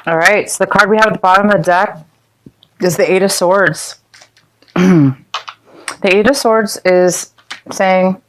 All right, so the card we have at the bottom of the deck is the Eight of Swords. The Eight of Swords is saying,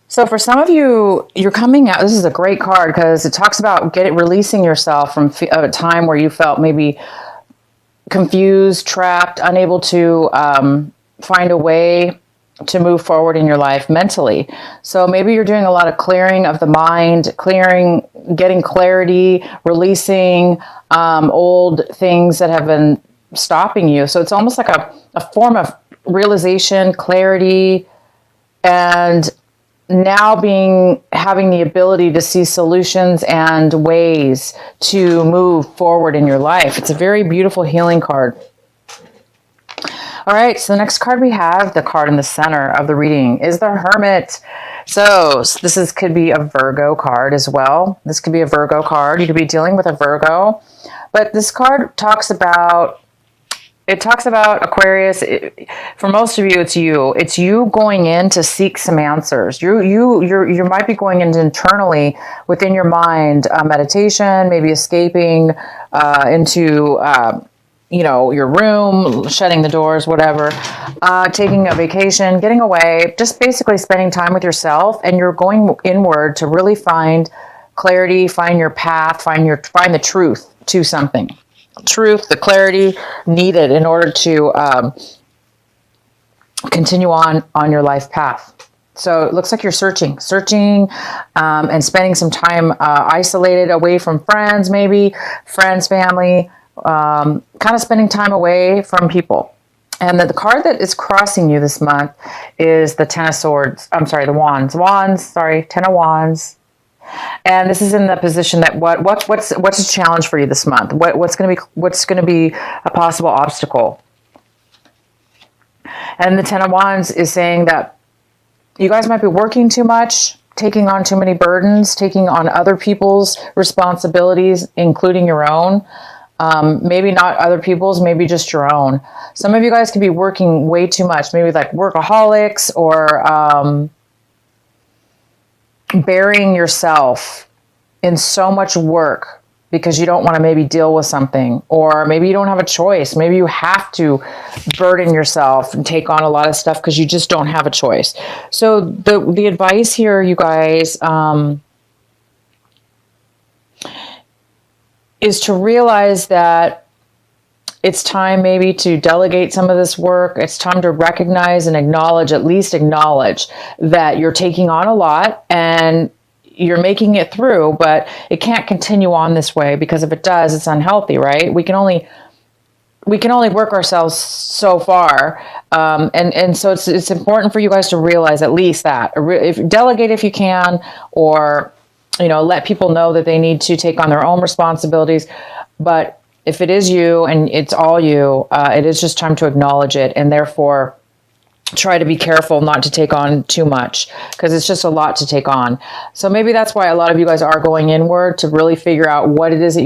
so for some of you, you're coming out, this is a great card because it talks about releasing yourself from a time where you felt maybe confused, trapped, unable to find a way to move forward in your life mentally. So maybe you're doing a lot of clearing of the mind, getting clarity, releasing old things that have been stopping you. So it's almost like a form of realization, clarity, and now having the ability to see solutions and ways to move forward in your life. It's a very beautiful healing card. All right, so the next card we have, the card in the center of the reading, is the Hermit. So this could be a Virgo card as well. This could be a Virgo card. You could be dealing with a Virgo. But this card talks about Aquarius. For most of you, it's you. It's you going in to seek some answers. You might be going in internally within your mind, meditation, maybe escaping into your room, shutting the doors, whatever, taking a vacation, getting away, just basically spending time with yourself, and you're going inward to really find clarity, find your path, find the truth to something. Truth, the clarity needed in order to continue on your life path. So it looks like you're searching, and spending some time isolated, away from friends, family, kind of spending time away from people. And the card that is crossing you this month is the Ten of Swords. I'm sorry, the Wands. Ten of Wands. And this is in the position that what's a challenge for you this month? What's going to be a possible obstacle? And the Ten of Wands is saying that you guys might be working too much, taking on too many burdens, taking on other people's responsibilities, including your own. Maybe not other people's, maybe just your own. Some of you guys could be working way too much, maybe like workaholics, or burying yourself in so much work because you don't want to maybe deal with something, or maybe you don't have a choice. Maybe you have to burden yourself and take on a lot of stuff because you just don't have a choice. So the advice here, you guys, is to realize that it's time maybe to delegate some of this work. It's time to recognize and at least acknowledge that you're taking on a lot and you're making it through, but it can't continue on this way, because if it does, it's unhealthy, right? We can only work ourselves so far. And so it's important for you guys to realize at least that. Delegate if you can, or let people know that they need to take on their own responsibilities. But if it is you and it's all you, it is just time to acknowledge it, and therefore try to be careful not to take on too much, because it's just a lot to take on. So maybe that's why a lot of you guys are going inward to really figure out what it is that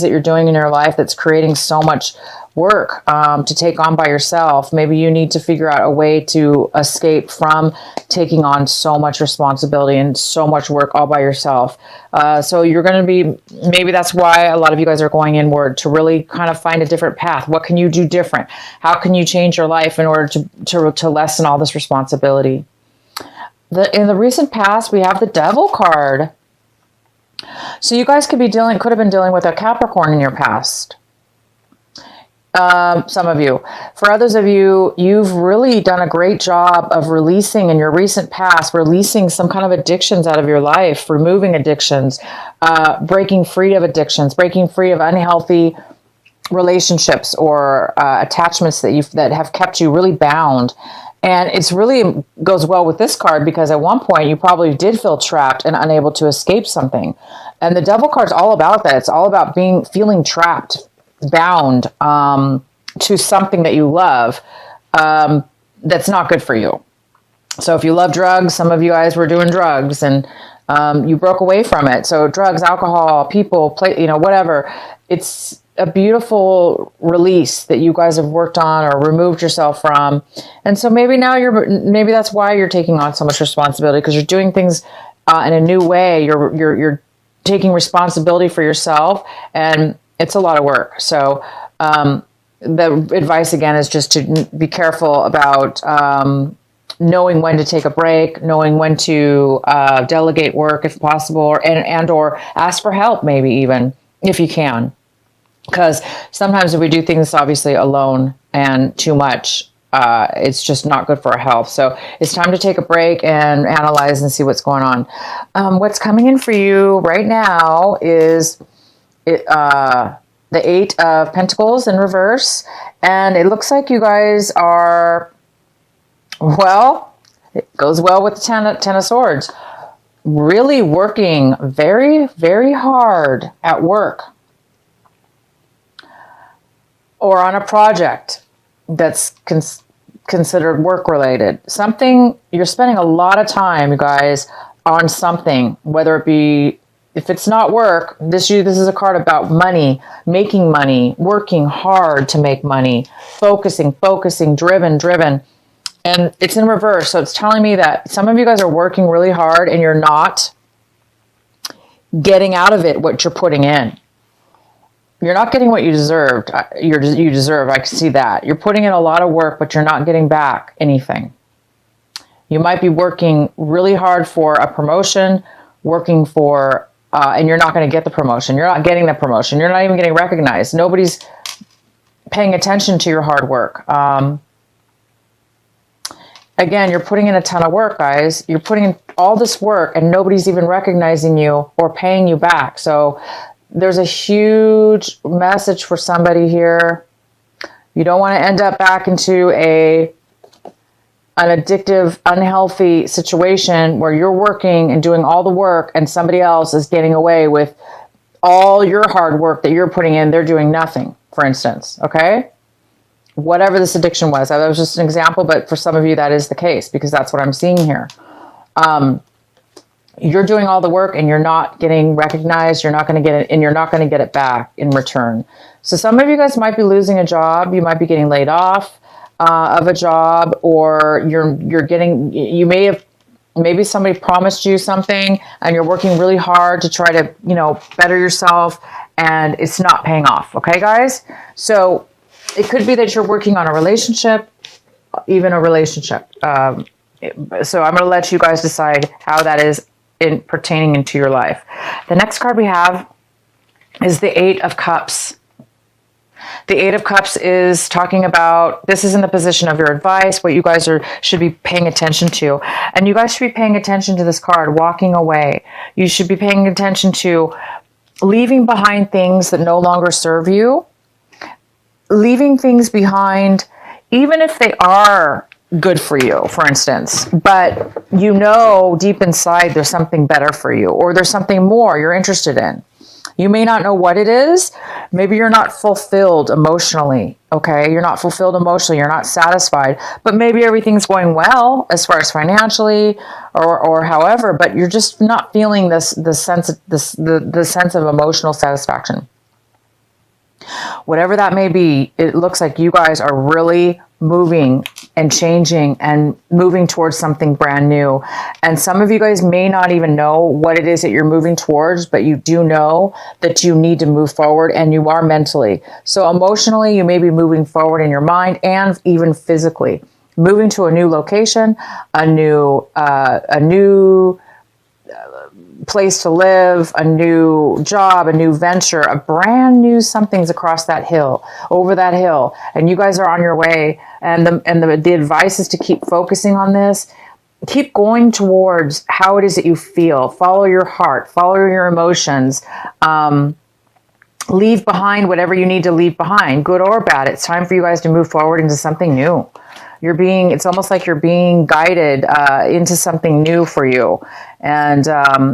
you're doing in your life that's creating so much work to take on by yourself. Maybe you need to figure out a way to escape from taking on so much responsibility and so much work all by yourself. So you're going to be, maybe that's why a lot of you guys are going inward, to really kind of find a different path. What can you do different? How can you change your life in order to lessen all this responsibility? In the recent past, we have the Devil card. So you guys could have been dealing with a Capricorn in your past. Some of you. For others of you, you've really done a great job of releasing in your recent past, releasing some kind of addictions out of your life, removing addictions, breaking free of addictions, breaking free of unhealthy relationships or attachments that have kept you really bound. And it's really goes well with this card, because at one point you probably did feel trapped and unable to escape something. And the Devil card's all about that. It's all about feeling trapped, bound to something that you love that's not good for you. So if you love drugs, some of you guys were doing drugs and you broke away from it. So drugs, alcohol, people, whatever. It's a beautiful release that you guys have worked on or removed yourself from. And so maybe maybe that's why you're taking on so much responsibility, because you're doing things in a new way. You're taking responsibility for yourself, and it's a lot of work. So the advice again is just to be careful about knowing when to take a break, knowing when to delegate work if possible, or ask for help, maybe even if you can. Because sometimes if we do things obviously alone and too much, it's just not good for our health. So it's time to take a break and analyze and see what's going on. What's coming in for you right now is the Eight of Pentacles in reverse. And it looks like you guys are, well, it goes well with the Ten of Swords. Really working very, very hard at work, or on a project that's considered work-related. Something, you're spending a lot of time, you guys, on something, whether it be, if it's not work, this is a card about money, making money, working hard to make money, focusing, driven. And it's in reverse, so it's telling me that some of you guys are working really hard and you're not getting out of it what you're putting in. You're not getting what you deserved. You deserve. I can see that. You're putting in a lot of work, but you're not getting back anything. You might be working really hard for a promotion, working for, and you're not going to get the promotion. You're not getting the promotion. You're not even getting recognized. Nobody's paying attention to your hard work. Again, you're putting in a ton of work, guys. You're putting in all this work, and nobody's even recognizing you or paying you back. So there's a huge message for somebody here. You don't want to end up back into an addictive, unhealthy situation where you're working and doing all the work and somebody else is getting away with all your hard work that you're putting in. They're doing nothing, for instance, okay? Whatever this addiction was. That was just an example, but for some of you that is the case because that's what I'm seeing here. You're doing all the work and you're not getting recognized. You're not going to get it, and you're not going to get it back in return. So some of you guys might be losing a job. You might be getting laid off of a job, or maybe somebody promised you something and you're working really hard to try to, better yourself, and it's not paying off. Okay, guys? So it could be that you're working on a relationship, even a relationship. So I'm going to let you guys decide how that is pertaining into your life. The next card we have is the Eight of Cups. The Eight of Cups is talking about, this is in the position of your advice, what you guys should be paying attention to. And you guys should be paying attention to this card, walking away. You should be paying attention to leaving behind things that no longer serve you, leaving things behind, even if they are good for you, for instance, but deep inside there's something better for you, or there's something more you're interested in. You may not know what it is. Maybe you're not fulfilled emotionally, okay? You're not fulfilled emotionally. You're not satisfied, but maybe everything's going well as far as financially or however, but you're just not feeling the sense of emotional satisfaction. Whatever that may be, it looks like you guys are really moving and changing and moving towards something brand new. And some of you guys may not even know what it is that you're moving towards, but you do know that you need to move forward, and you are mentally. So emotionally, you may be moving forward in your mind and even physically. Moving to a new location, a new place to live, a new job, a new venture, a brand new something's across that hill, over that hill, and you guys are on your way. And the advice is to keep focusing on this. Keep going towards how it is that you feel. Follow your heart. Follow your emotions. Leave behind whatever you need to leave behind, good or bad. It's time for you guys to move forward into something new. It's almost like you're being guided into something new for you. And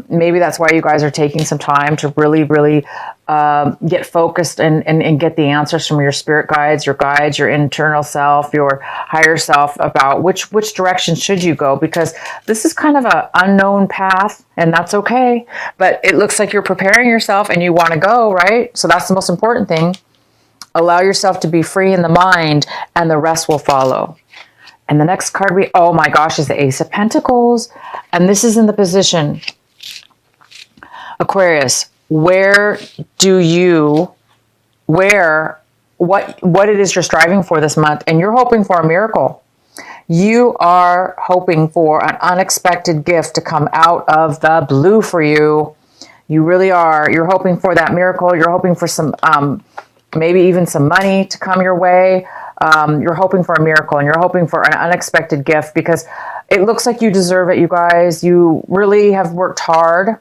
maybe that's why you guys are taking some time to really, really get focused and get the answers from your spirit guides, your internal self, your higher self, about which direction should you go, because this is kind of an unknown path, and that's okay. But it looks like you're preparing yourself and you want to go, right? So that's the most important thing. Allow yourself to be free in the mind, and the rest will follow. And the next card oh my gosh, is the Ace of Pentacles. And this is in the position Aquarius, what it is you're striving for this month, and you're hoping for a miracle. You are hoping for an unexpected gift to come out of the blue for you. You really are. You're hoping for that miracle. You're hoping for some, maybe even some money to come your way. You're hoping for a miracle, and you're hoping for an unexpected gift, because it looks like you deserve it, you guys. You really have worked hard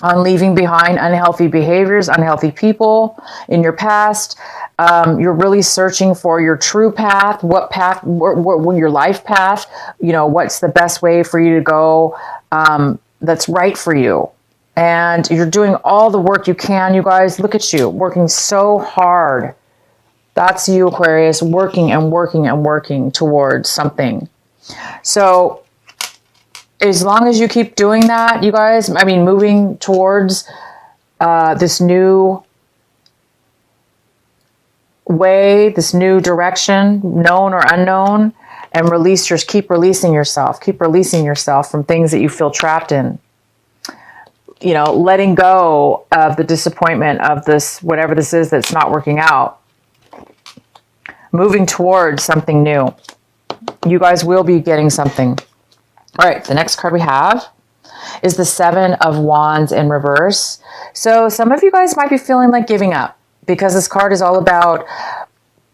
on leaving behind unhealthy behaviors, unhealthy people in your past. You're really searching for your true path, what your life path, what's the best way for you to go, that's right for you. And you're doing all the work you can, you guys. Look at you, working so hard. That's you, Aquarius, working and working and working towards something. So as long as you keep doing that, you guys, moving towards this new way, this new direction, known or unknown, and keep releasing yourself from things that you feel trapped in. Letting go of the disappointment of this, whatever this is that's not working out. Moving towards something new. You guys will be getting something. All right, the next card we have is the Seven of Wands in reverse. So some of you guys might be feeling like giving up, because this card is all about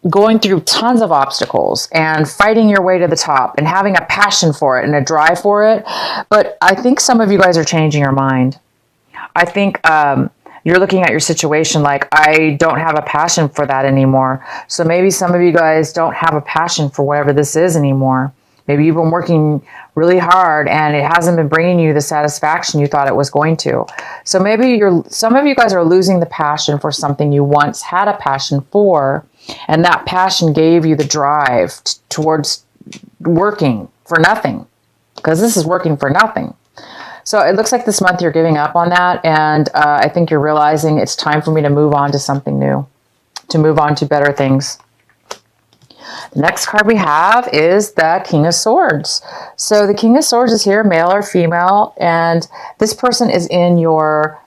going through tons of obstacles and fighting your way to the top and having a passion for it and a drive for it. But I think some of you guys are changing your mind. I think you're looking at your situation like, I don't have a passion for that anymore. So maybe some of you guys don't have a passion for whatever this is anymore. Maybe you've been working really hard and it hasn't been bringing you the satisfaction you thought it was going to. So maybe some of you guys are losing the passion for something you once had a passion for, and that passion gave you the drive towards working for nothing, because this is working for nothing. So it looks like this month you're giving up on that, and I think you're realizing it's time for me to move on to something new, to move on to better things. The next card we have is the King of Swords. So the King of Swords is here, male or female, and this person is in your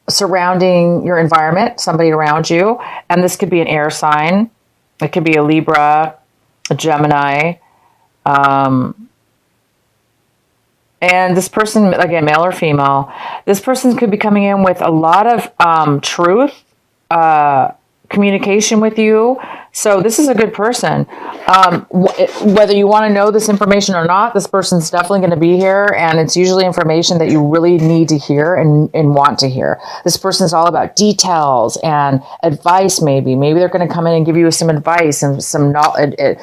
surrounding your environment, somebody around you, and this could be an air sign. It could be a Libra, a Gemini, and this person, again, male or female, this person could be coming in with a lot of truth, communication with you. So this is a good person. Whether you want to know this information or not, this person's definitely going to be here, and it's usually information that you really need to hear and want to hear. This person's all about details and advice. Maybe they're going to come in and give you some advice and some knowledge, it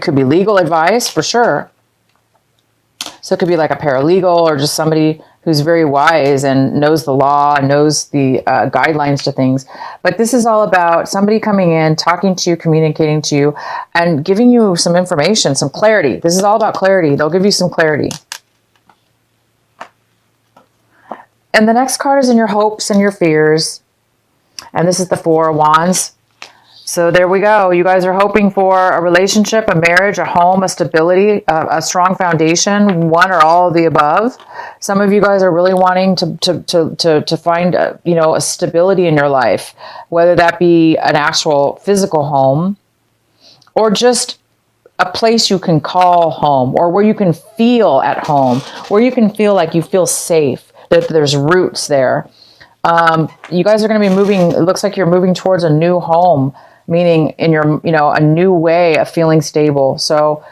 could be legal advice for sure. So it could be like a paralegal or just somebody who's very wise and knows the law and knows the guidelines to things. But this is all about somebody coming in, talking to you, communicating to you, and giving you some information, some clarity. This is all about clarity. They'll give you some clarity. And the next card is in your hopes and your fears. And this is the Four of Wands. So there we go. You guys are hoping for a relationship, a marriage, a home, a stability, a strong foundation, one or all of the above. Some of you guys are really wanting to find a stability in your life, whether that be an actual physical home or just a place you can call home, or where you can feel at home, where you can feel like you feel safe, that there's roots there. You guys are going to be moving. It looks like you're moving towards a new home, meaning in your, a new way of feeling stable. So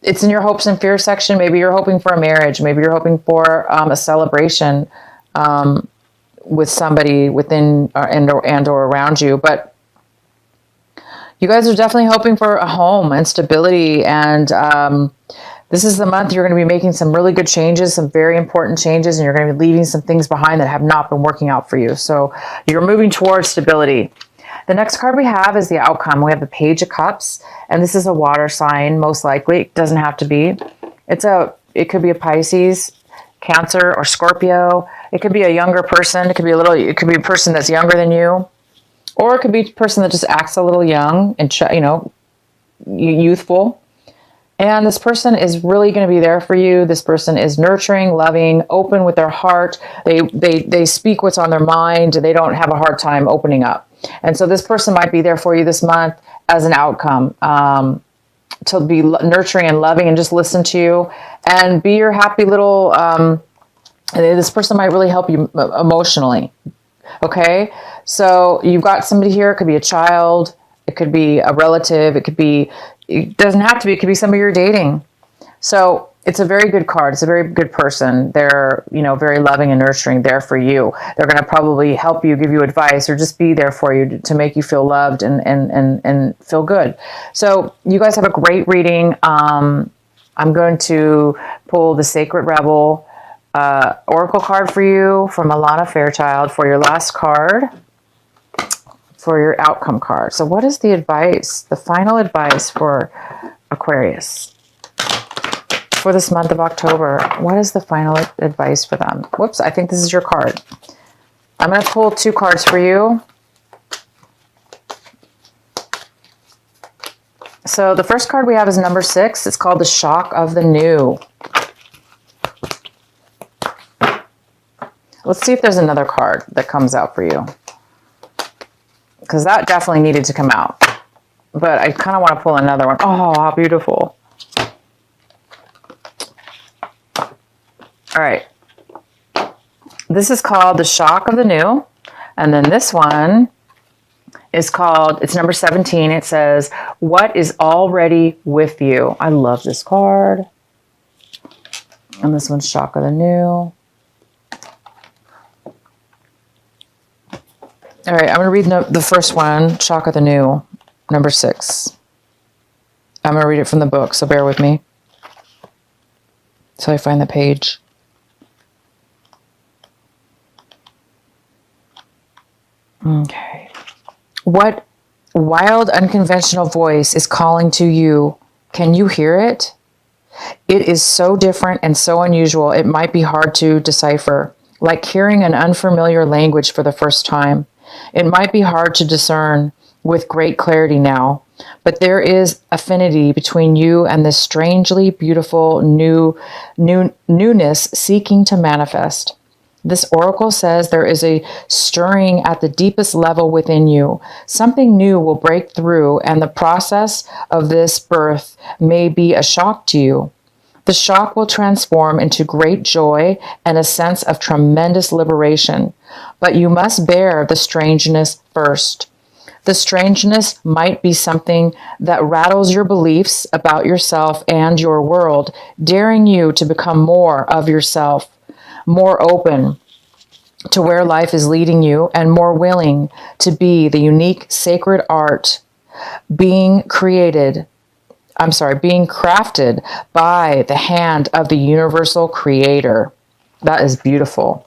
it's in your hopes and fears section. Maybe you're hoping for a marriage. Maybe you're hoping for a celebration with somebody within and or around you. But you guys are definitely hoping for a home and stability. And this is the month you're going to be making some really good changes, some very important changes, and you're going to be leaving some things behind that have not been working out for you. So you're moving towards stability. The next card we have is the outcome. We have the Page of Cups, and this is a water sign, most likely. It doesn't have to be. It could be a Pisces, Cancer, or Scorpio. It could be a younger person. It could be a person that's younger than you, or it could be a person that just acts a little young and youthful. And this person is really going to be there for you. This person is nurturing, loving, open with their heart. They speak what's on their mind. They don't have a hard time opening up. And so this person might be there for you this month as an outcome, to be nurturing and loving and just listen to you and be your happy little, this person might really help you emotionally. Okay. So you've got somebody here. It could be a child. It could be a relative. It doesn't have to be, it could be somebody you're dating. So it's a very good card. It's a very good person. They're, very loving and nurturing, there for you. They're going to probably help you, give you advice, or just be there for you to make you feel loved and feel good. So you guys have a great reading. I'm going to pull the Sacred Rebel Oracle card for you from Alana Fairchild for your last card, for your outcome card. So what is the advice, the final advice for Aquarius for this month of October? What is the final advice for them? Whoops, I think this is your card. I'm going to pull 2 cards for you. So the first card we have is number 6. It's called the Shock of the New. Let's see if there's another card that comes out for you, because that definitely needed to come out. But I kind of want to pull another one. Oh, how beautiful. All right. This is called the Shock of the New. And then this one is called, it's number 17. It says, what is already with you? I love this card. And this one's Shock of the New. All right, I'm going to read the first one, Shock of the New, number 6. I'm going to read it from the book, so bear with me till I find the page. Okay. What wild, unconventional voice is calling to you? Can you hear it? It is so different and so unusual, it might be hard to decipher, like hearing an unfamiliar language for the first time. It might be hard to discern with great clarity now, but there is affinity between you and this strangely beautiful newness seeking to manifest. This oracle says there is a stirring at the deepest level within you. Something new will break through, and the process of this birth may be a shock to you. The shock will transform into great joy and a sense of tremendous liberation. But you must bear the strangeness first. The strangeness might be something that rattles your beliefs about yourself and your world, daring you to become more of yourself, more open to where life is leading you, and more willing to be the unique sacred art being crafted by the hand of the universal creator. That is beautiful.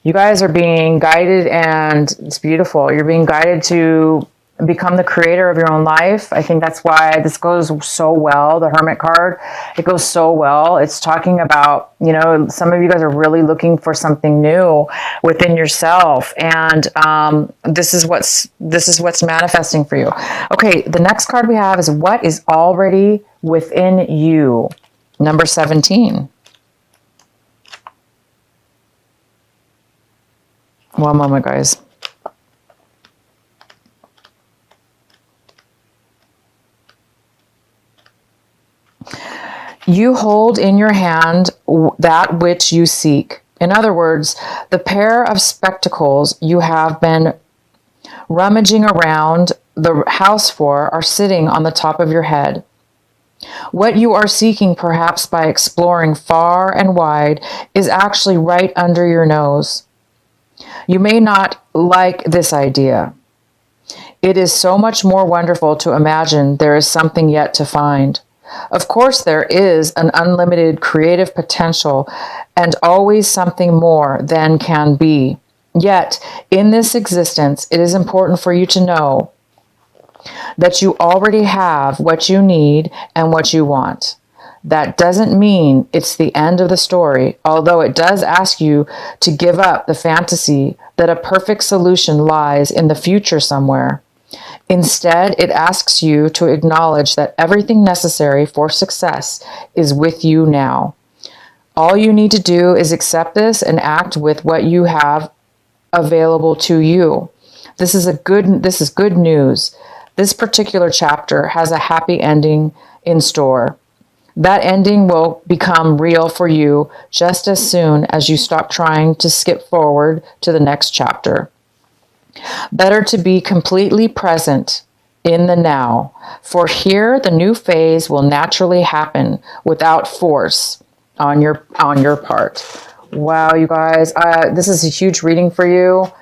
You guys are being guided, and it's beautiful. You're being guided to become the creator of your own life. I think that's why this goes so well. The Hermit card, it goes so well. It's talking about, some of you guys are really looking for something new within yourself. And this is what's manifesting for you. Okay, the next card we have is what is already within you. Number 17. One moment, guys. You hold in your hand that which you seek. In other words, the pair of spectacles you have been rummaging around the house for are sitting on the top of your head. What you are seeking, perhaps by exploring far and wide, is actually right under your nose. You may not like this idea. It is so much more wonderful to imagine there is something yet to find. Of course, there is an unlimited creative potential and always something more than can be. Yet, in this existence, it is important for you to know that you already have what you need and what you want. That doesn't mean it's the end of the story, although it does ask you to give up the fantasy that a perfect solution lies in the future somewhere. Instead, it asks you to acknowledge that everything necessary for success is with you now. All you need to do is accept this and act with what you have available to you. This is good news. This particular chapter has a happy ending in store. That ending will become real for you just as soon as you stop trying to skip forward to the next chapter. Better to be completely present in the now, for here the new phase will naturally happen without force on your part. Wow, you guys, this is a huge reading for you.